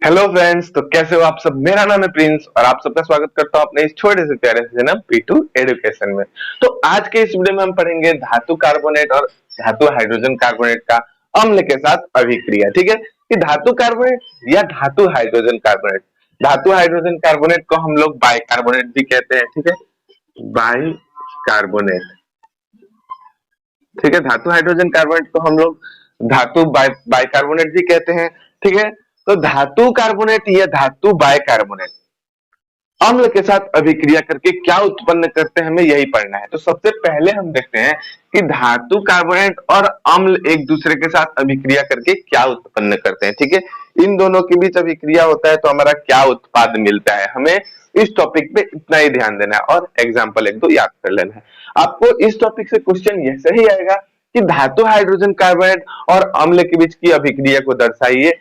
Hello friends, तो कैसे हो आप सब। मेरा नाम है प्रिंस और आप सबका स्वागत करता हूं अपने इस छोटे से प्यारे से चैनल P2 एजुकेशन में। तो आज के इस वीडियो में हम पढ़ेंगे धातु कार्बोनेट और धातु हाइड्रोजन कार्बोनेट का अम्ल के साथ अभिक्रिया। ठीक है कि धातु कार्बोनेट या धातु हाइड्रोजन कार्बोनेट। धातु हाइड्रोजन कार्बोनेट को हम लोग बाइकार्बोनेट भी कहते हैं। ठीक है, बाइकार्बोनेट। ठीक है, धातु हाइड्रोजन कार्बोनेट को हम लोग धातु बाइकार्बोनेट भी कहते हैं। ठीक है, तो धातु कार्बोनेट या धातु बाइकार्बोनेट अम्ल के साथ अभिक्रिया करके क्या उत्पन्न करते हैं, हमें यही पढ़ना है। तो सबसे पहले हम देखते हैं कि धातु कार्बोनेट और अम्ल एक दूसरे के साथ अभिक्रिया करके क्या उत्पन्न करते हैं। ठीक है, इन दोनों के बीच अभिक्रिया होता है तो हमारा क्या उत्पाद मिलता है, हमें इस टॉपिक पे इतना ही ध्यान देना है और एग्जाम्पल एक दो याद कर लेना है। आपको इस टॉपिक से क्वेश्चन ऐसे ही आएगा कि धातु हाइड्रोजन कार्बोनेट और अम्ल के बीच की अभिक्रिया को दर्शाइए,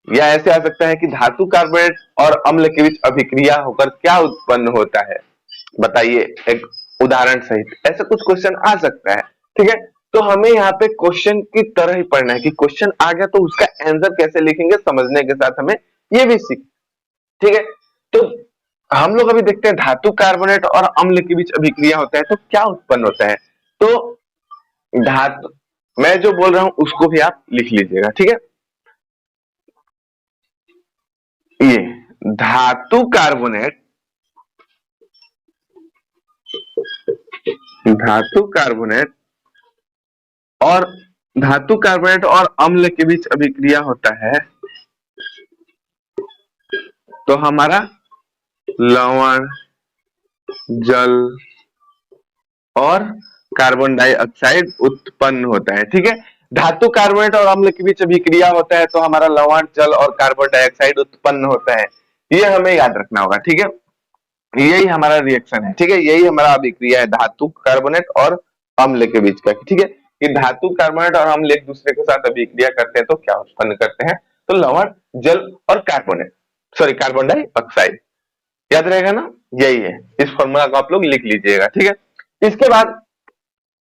या ऐसे आ सकता है कि धातु कार्बोनेट और अम्ल के बीच अभिक्रिया होकर क्या उत्पन्न होता है, बताइए एक उदाहरण सहित। ऐसा कुछ क्वेश्चन आ सकता है। ठीक है, तो हमें यहाँ पे क्वेश्चन की तरह ही पढ़ना है कि क्वेश्चन आ गया तो उसका आंसर कैसे लिखेंगे, समझने के साथ हमें ये भी सीख। ठीक है, तो हम लोग अभी देखते हैं धातु कार्बोनेट और अम्ल के बीच अभिक्रिया होता है तो क्या उत्पन्न होता है। तो धातु, मैं जो बोल रहा हूं उसको भी आप लिख लीजिएगा। ठीक है, ये धातु कार्बोनेट, धातु कार्बोनेट और धातु कार्बोनेट और अम्ल के बीच अभिक्रिया होता है तो हमारा लवण, जल और कार्बन डाइऑक्साइड उत्पन्न होता है। ठीक है, धातु कार्बोनेट और अम्ल के बीच अभिक्रिया होता है तो हमारा लवण, जल और कार्बन डाइऑक्साइड उत्पन्न होता है। ये हमें याद रखना होगा। ठीक है, यही हमारा रिएक्शन है। ठीक है, यही हमारा अभिक्रिया है धातु कार्बोनेट और अम्ल के बीच का। ठीक है, कि धातु कार्बोनेट और अम्ल एक दूसरे के साथ अभिक्रिया करते हैं तो क्या उत्पन्न करते हैं, तो लवण, जल और कार्बोनेट, सॉरी कार्बन डाइऑक्साइड। याद रहेगा ना, यही है। इस फॉर्मूला को आप लोग लिख लीजिएगा। ठीक है, इसके बाद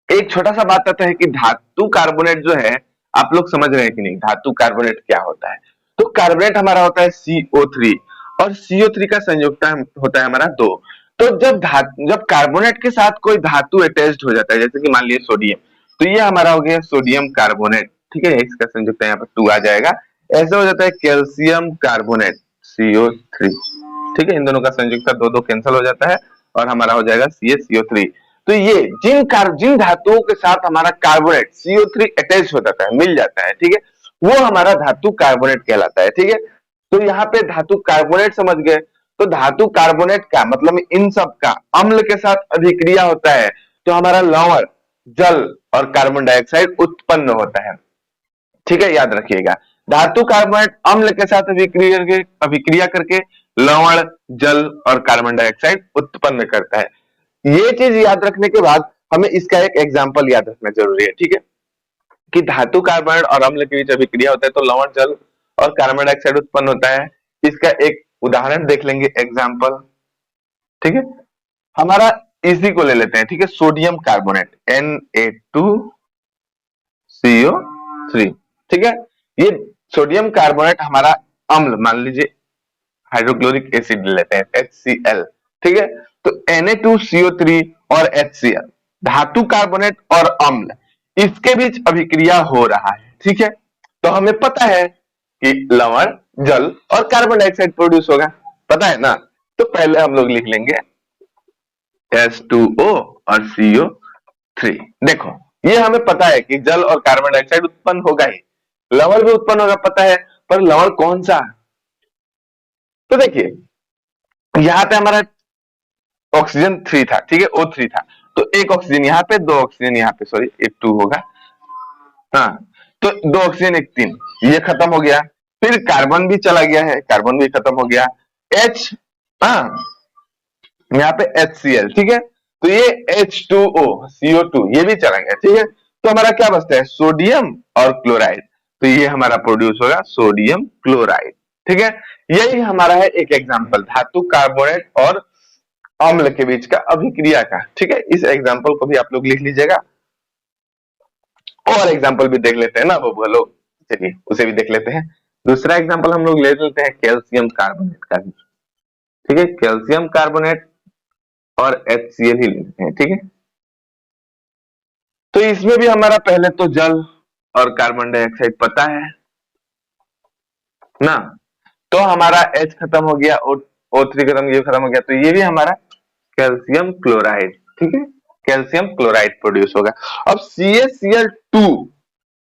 एक छोटा सा बात आता है कि धातु कार्बोनेट जो है, आप लोग समझ रहे हैं कि नहीं, धातु कार्बोनेट क्या होता है। तो कार्बोनेट हमारा होता है CO3 और CO3 का संयुक्त होता है हमारा 2। तो जब कार्बोनेट के साथ कोई धातु अटैच्ड हो जाता है, जैसे कि मान लीजिए सोडियम, तो ये हमारा हो गया सोडियम कार्बोनेट। ठीक है, इसका संयुक्त यहाँ पर 2 आ जाएगा। ऐसे हो जाता है कैल्शियम कार्बोनेट CO3। ठीक है, इन दोनों का संयुक्त 2 कैंसिल हो जाता है और हमारा हो जाएगा CaCO3। तो ये जिन धातुओं के साथ हमारा कार्बोनेट CO3 अटैच हो जाता है, मिल जाता है, ठीक है, वो हमारा धातु कार्बोनेट कहलाता है। ठीक है, तो यहाँ पे धातु कार्बोनेट समझ गए, तो धातु कार्बोनेट का मतलब इन सब का अम्ल के साथ अभिक्रिया होता है तो हमारा लवण, जल और कार्बन डाइऑक्साइड उत्पन्न होता है। ठीक है, याद रखिएगा, धातु कार्बोनेट अम्ल के साथ अभिक्रिया करके लवण, जल और कार्बन डाइऑक्साइड उत्पन्न करता है। ये चीज याद रखने के बाद हमें इसका एक एग्जाम्पल याद रखना जरूरी है। ठीक है, कि धातु कार्बोनेट और अम्ल के बीच अभिक्रिया होता है तो लवण, जल और कार्बन डाइऑक्साइड उत्पन्न होता है। इसका एक उदाहरण देख लेंगे, एग्जाम्पल। ठीक है, हमारा इसी को ले लेते हैं। ठीक है, सोडियम कार्बोनेट Na2CO3। ठीक है, ये सोडियम कार्बोनेट हमारा अम्ल, मान लीजिए हाइड्रोक्लोरिक एसिड ले लेते हैं HCl। ठीक है, तो Na2CO3 और HCl धातु कार्बोनेट और अम्ल, इसके बीच अभिक्रिया हो रहा है। ठीक है, तो हमें पता है कि लवण, जल और कार्बन डाइऑक्साइड प्रोड्यूस होगा, पता है ना। तो पहले हम लोग लिख लेंगे H2O और CO3। देखो, ये हमें पता है कि जल और कार्बन डाइऑक्साइड उत्पन्न होगा ही, लवण भी उत्पन्न होगा पता है, पर लवण कौन सा। तो देखिए, यहाँ पे हमारा ऑक्सीजन 3 था। ठीक है, O3 था, तो एक ऑक्सीजन यहाँ पे, 2 ऑक्सीजन यहाँ पे, सॉरी एक 2 होगा। हाँ, तो 2 ऑक्सीजन एक 3, ये खत्म हो गया। फिर कार्बन भी चला गया है, कार्बन भी खत्म हो गया। H, हाँ, यहाँ पे HCl। ठीक है, तो ये H2O CO2 ये भी चला गया। ठीक है, तो हमारा क्या बचता है, सोडियम और क्लोराइड। तो ये हमारा प्रोड्यूस होगा सोडियम क्लोराइड। ठीक है, यही हमारा है एक एग्जाम्पल धातु कार्बोनेट और अम्ल के बीच का अभिक्रिया का। ठीक है, इस एग्जाम्पल को भी आप लोग लिख लीजिएगा। और एग्जाम्पल भी देख लेते हैं ना, वो बोलो, चलिए उसे भी देख लेते हैं। दूसरा एग्जांपल हम लोग ले लेते हैं कैल्शियम कार्बोनेट का भी, ठीक है, कैल्शियम कार्बोनेट और HCl ही लेते हैं, ठीक है। तो इसमें भी हमारा पहले तो जल और कार्बन डाइऑक्साइड पता है ना, तो हमारा H खत्म हो गया, O3 खत्म, ये खत्म हो गया, तो ये भी हमारा कैल्शियम क्लोराइड, ठीक है, कैल्शियम क्लोराइड प्रोड्यूस होगा। अब CaCl2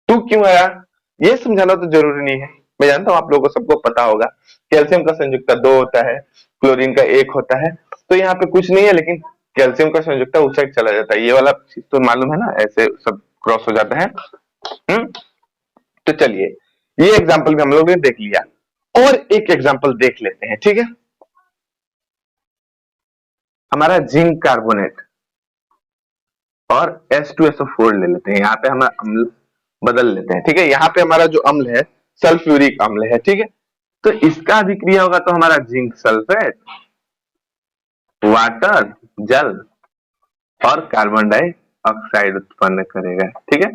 टू क्यों आया ये समझाना तो जरूरी नहीं है, मैं जानता हूं आप लोगों को सबको पता होगा, कैल्शियम का संयुक्ता 2 होता है, क्लोरीन का 1 होता है, तो यहाँ पे कुछ नहीं है, लेकिन कैल्शियम का संयुक्ता उस साइड चला जाता है, ये वाला चीज तो मालूम है ना, ऐसे सब क्रॉस हो जाता है। तो चलिए ये एग्जाम्पल भी हम लोग ने देख लिया, और एक एग्जाम्पल देख लेते हैं, ठीक है। हमारा जिंक कार्बोनेट और H2SO4 ले लेते हैं, यहाँ पे हम अम्ल बदल लेते हैं, ठीक है। यहाँ पे हमारा जो अम्ल है सल्फ्यूरिक अम्ल है, ठीक है, तो इसका अभिक्रिया होगा तो हमारा जिंक सल्फेट, वाटर, जल और कार्बन डाइऑक्साइड उत्पन्न करेगा, ठीक है।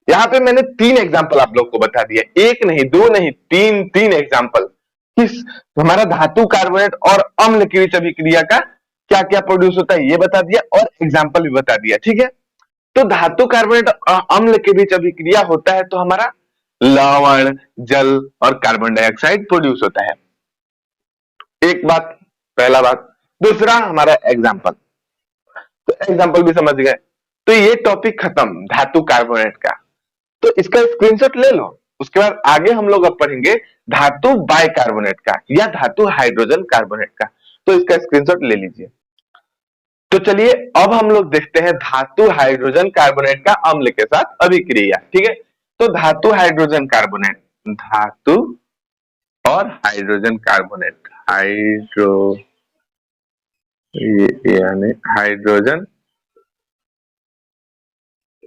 यहाँ पे मैंने 3 एग्जाम्पल आप लोग को बता दिया, एक नहीं, दो नहीं, तीन एग्जाम्पल, किस हमारा धातु कार्बोनेट और अम्ल के बीच अभिक्रिया का क्या क्या प्रोड्यूस होता है ये बता दिया, और एग्जाम्पल भी बता दिया, ठीक है। तो धातु कार्बोनेट अम्ल के बीच अभिक्रिया होता है तो हमारा लवण, जल और कार्बन डाइऑक्साइड प्रोड्यूस होता है, एक बात, पहला बात। दूसरा हमारा एग्जाम्पल, तो एग्जाम्पल भी समझ गए, तो ये टॉपिक खत्म धातु कार्बोनेट का, तो इसका स्क्रीनशॉट ले लो, उसके बाद आगे हम लोग अब पढ़ेंगे धातु बाइकार्बोनेट का या धातु हाइड्रोजन कार्बोनेट का, तो इसका स्क्रीनशॉट ले लीजिए। तो चलिए अब हम लोग देखते हैं धातु हाइड्रोजन कार्बोनेट का अम्ल के साथ अभिक्रिया, ठीक है। तो धातु हाइड्रोजन कार्बोनेट, धातु और हाइड्रोजन कार्बोनेट, यानी हाइड्रोजन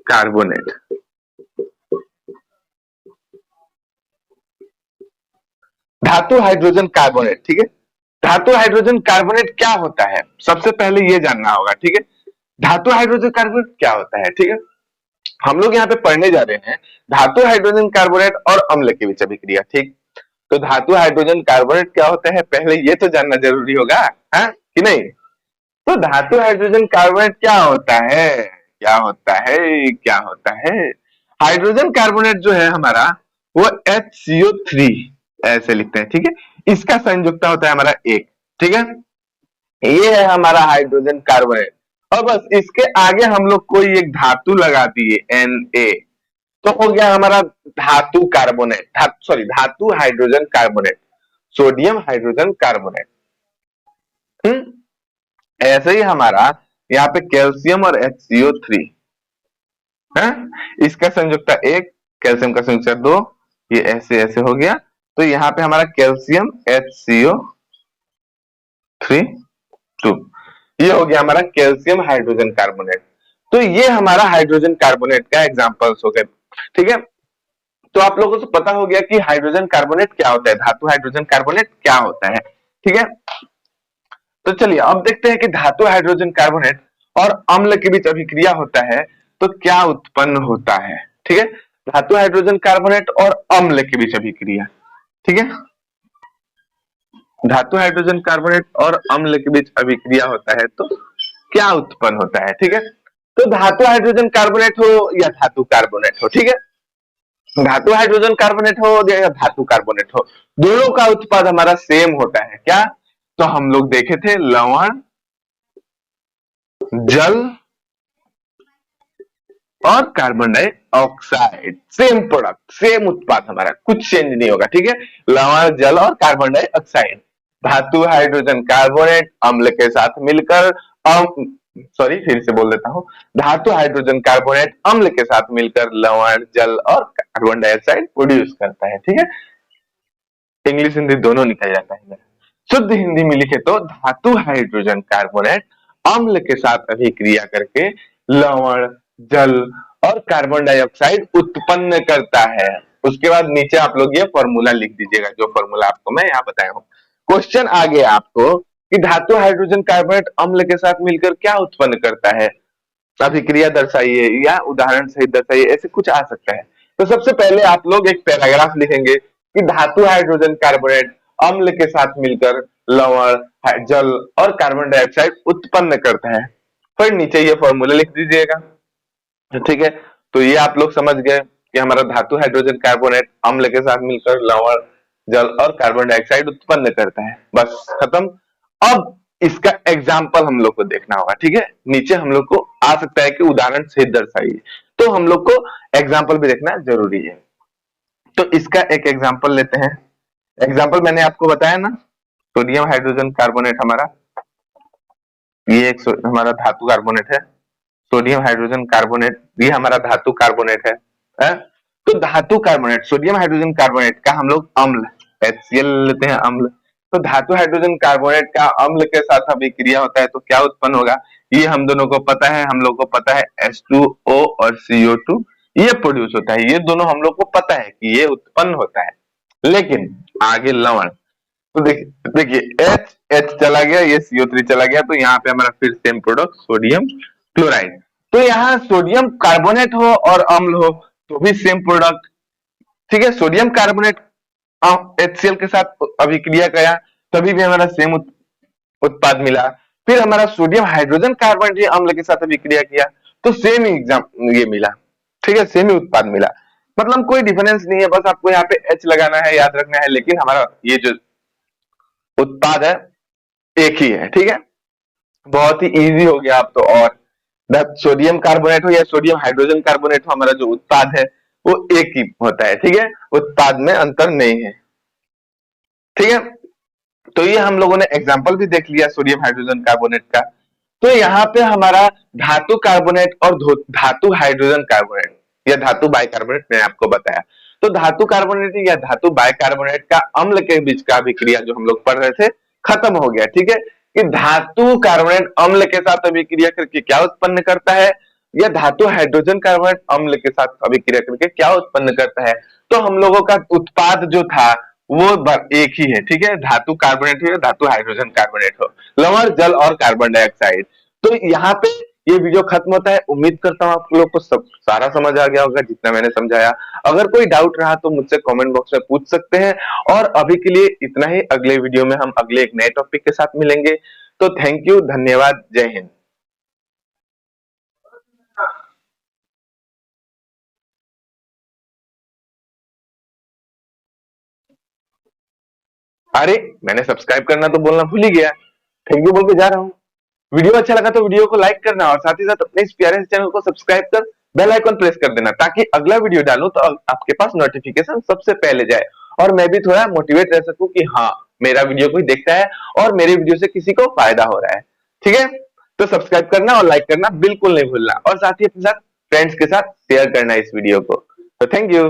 कार्बोनेट, धातु हाइड्रोजन कार्बोनेट, ठीक है। धातु हाइड्रोजन कार्बोनेट क्या होता है सबसे पहले ये जानना होगा, ठीक है। धातु हाइड्रोजन कार्बोनेट क्या होता है, ठीक है, हम लोग यहाँ पे पढ़ने जा रहे हैं धातु हाइड्रोजन कार्बोनेट और अम्ल के बीच अभिक्रिया, ठीक। तो धातु हाइड्रोजन कार्बोनेट क्या होता है पहले ये तो जानना जरूरी होगा, है कि नहीं। तो धातु हाइड्रोजन कार्बोनेट क्या होता है, क्या होता है, क्या होता है, हाइड्रोजन कार्बोनेट जो है हमारा वो HCO3 ऐसे लिखते हैं, ठीक है, इसका संयुक्ता होता है हमारा 1, ठीक है, ये है हमारा हाइड्रोजन कार्बोनेट, और बस इसके आगे हम लोग कोई एक धातु लगा दिए Na, तो हो गया हमारा धातु कार्बोनेट, सॉरी धातु hydrogen carbonate, sodium hydrogen carbonate. ऐसे ही हमारा यहाँ पे कैल्शियम और HCO3 है, इसका संयुक्ता 1, कैल्शियम का संयुक्ता 2, ये ऐसे ऐसे हो गया, तो यहाँ पे हमारा कैल्शियम HCO3 2, ये हो गया हमारा कैल्शियम हाइड्रोजन कार्बोनेट। तो ये हमारा हाइड्रोजन कार्बोनेट का एग्जांपल्स हो गए, ठीक है। तो आप लोगों को पता हो गया कि हाइड्रोजन कार्बोनेट क्या होता है, धातु हाइड्रोजन कार्बोनेट क्या होता है, ठीक है। तो चलिए अब देखते हैं कि धातु हाइड्रोजन कार्बोनेट और अम्ल के बीच अभिक्रिया होता है तो क्या उत्पन्न होता है, ठीक है। धातु हाइड्रोजन कार्बोनेट और अम्ल के बीच अभिक्रिया, ठीक है, धातु हाइड्रोजन कार्बोनेट और अम्ल के बीच अभिक्रिया होता है तो क्या उत्पन्न होता है, ठीक है। तो धातु हाइड्रोजन कार्बोनेट हो या धातु कार्बोनेट हो, ठीक है, धातु हाइड्रोजन कार्बोनेट हो या धातु कार्बोनेट हो, दोनों का उत्पाद हमारा सेम होता है, क्या, तो हम लोग देखे थे लवण, जल और carbon dioxide, same product, same उत्पाद, हमारा कुछ चेंज नहीं होगा, ठीक है, लवण, जल और कार्बन डाइऑक्साइड। धातु हाइड्रोजन कार्बोनेट अम्ल के साथ मिलकर सॉरी फिर से बोल देता हूं, धातु हाइड्रोजन कार्बोनेट अम्ल के साथ मिलकर लवण, जल और कार्बन डाइऑक्साइड प्रोड्यूस करता है, ठीक है। इंग्लिश हिंदी दोनों निकल जाता है, शुद्ध हिंदी में लिखे तो धातु हाइड्रोजन कार्बोनेट अम्ल के साथ अभिक्रिया करके लवण, जल और कार्बन डाइऑक्साइड उत्पन्न करता है। उसके बाद नीचे आप लोग ये फॉर्मूला लिख दीजिएगा, जो फॉर्मूला आपको मैं यहाँ बताया हूँ। क्वेश्चन आ गया आपको कि धातु हाइड्रोजन कार्बोनेट अम्ल के साथ मिलकर क्या उत्पन्न करता है, अभिक्रिया दर्शाइए या उदाहरण सहित दर्शाइए, ऐसे कुछ आ सकता है। तो सबसे पहले आप लोग एक पैराग्राफ लिखेंगे कि धातु हाइड्रोजन कार्बोनेट अम्ल के साथ मिलकर लवण, जल और कार्बन डाइऑक्साइड उत्पन्न करता है। फिर नीचे ये फॉर्मूला लिख दीजिएगा, ठीक है। तो ये आप लोग समझ गए कि हमारा धातु हाइड्रोजन कार्बोनेट अम्ल के साथ मिलकर लवण, जल और कार्बन डाइऑक्साइड उत्पन्न करता है, बस खत्म। अब इसका एग्जाम्पल हम लोग को देखना होगा, ठीक है। नीचे हम लोग को आ सकता है कि उदाहरण से दर्शाइए, तो हम लोग को एग्जाम्पल भी देखना जरूरी है। तो इसका एक एग्जाम्पल लेते हैं। एग्जाम्पल मैंने आपको बताया ना, सोडियम हाइड्रोजन कार्बोनेट हमारा, ये एक हमारा धातु कार्बोनेट है। सोडियम हाइड्रोजन कार्बोनेट ये हमारा धातु कार्बोनेट है? तो धातु कार्बोनेट सोडियम हाइड्रोजन कार्बोनेट का हम लोग अम्ल HCl लेते हैं, अम्ल। तो धातु हाइड्रोजन कार्बोनेट का अम्ल के साथ अभिक्रिया होता है तो क्या उत्पन्न होगा, ये हम दोनों को पता है। हम लोग को पता है H2O और CO2 ये प्रोड्यूस होता है, ये दोनों हम लोग को पता है कि ये उत्पन्न होता है। लेकिन आगे लवण, तो देखिए H चला गया, ये CO3 चला गया, तो यहाँ पे हमारा फिर सेम प्रोडक्ट सोडियम क्लोराइड। तो यहाँ सोडियम कार्बोनेट हो और अम्ल हो तो भी सेम प्रोडक्ट, ठीक है। सोडियम कार्बोनेट HCl के साथ अभिक्रिया किया तभी भी हमारा सेम उत्पाद मिला। फिर हमारा सोडियम हाइड्रोजन कार्बोनेट अम्ल के साथ अभिक्रिया किया तो सेम ही ये मिला, ठीक है, सेम ही उत्पाद मिला। मतलब कोई डिफरेंस नहीं है, बस आपको यहाँ पे H लगाना है, याद रखना है। लेकिन हमारा ये जो उत्पाद है एक ही है, ठीक है। बहुत ही इजी हो गया अब तो। और सोडियम कार्बोनेट हो या सोडियम हाइड्रोजन कार्बोनेट हो, हमारा जो उत्पाद है वो एक ही होता है, ठीक है। उत्पाद में अंतर नहीं है, ठीक है। तो ये हम लोगों ने एग्जांपल भी देख लिया सोडियम हाइड्रोजन कार्बोनेट का। तो यहाँ पे हमारा धातु कार्बोनेट और धातु हाइड्रोजन कार्बोनेट या धातु बाइकार्बोनेट मैंने आपको बताया। तो धातु कार्बोनेट या धातु बाइकार्बोनेट का अम्ल के बीच का अभिक्रिया जो हम लोग पढ़ रहे थे खत्म हो गया, ठीक है। कि धातु कार्बोनेट अम्ल के साथ अभिक्रिया करके क्या उत्पन्न करता है, या धातु हाइड्रोजन कार्बोनेट अम्ल के साथ अभिक्रिया करके क्या उत्पन्न करता है। तो हम लोगों का उत्पाद जो था वो एक ही है, ठीक है। धातु कार्बोनेट हो या धातु हाइड्रोजन कार्बोनेट हो, लवण, जल और कार्बन डाइऑक्साइड। तो यहाँ पे ये वीडियो खत्म होता है। उम्मीद करता हूँ आप लोग को सब सारा समझ आ गया होगा जितना मैंने समझाया। अगर कोई डाउट रहा तो मुझसे कमेंट बॉक्स में पूछ सकते हैं। और अभी के लिए इतना ही, अगले वीडियो में हम अगले एक नए टॉपिक के साथ मिलेंगे। तो थैंक यू, धन्यवाद, जय हिंद। अरे मैंने सब्सक्राइब करना तो बोलना भूल ही गया, थैंक यू बोल के जा रहा हूँ। वीडियो अच्छा लगा तो वीडियो को लाइक करना और साथ ही साथ अपने इस प्यारे चैनल को सब्सक्राइब कर बेल आइकन प्रेस कर देना, ताकि अगला वीडियो डालूं तो आपके पास नोटिफिकेशन सबसे पहले जाए और मैं भी थोड़ा मोटिवेट रह सकूं कि हाँ, मेरा वीडियो कोई देखता है और मेरे वीडियो से किसी को फायदा हो रहा है, ठीक है। तो सब्सक्राइब करना और लाइक करना बिल्कुल नहीं भूलना, और साथ ही अपने साथ फ्रेंड्स के साथ शेयर करना इस वीडियो को। तो थैंक यू।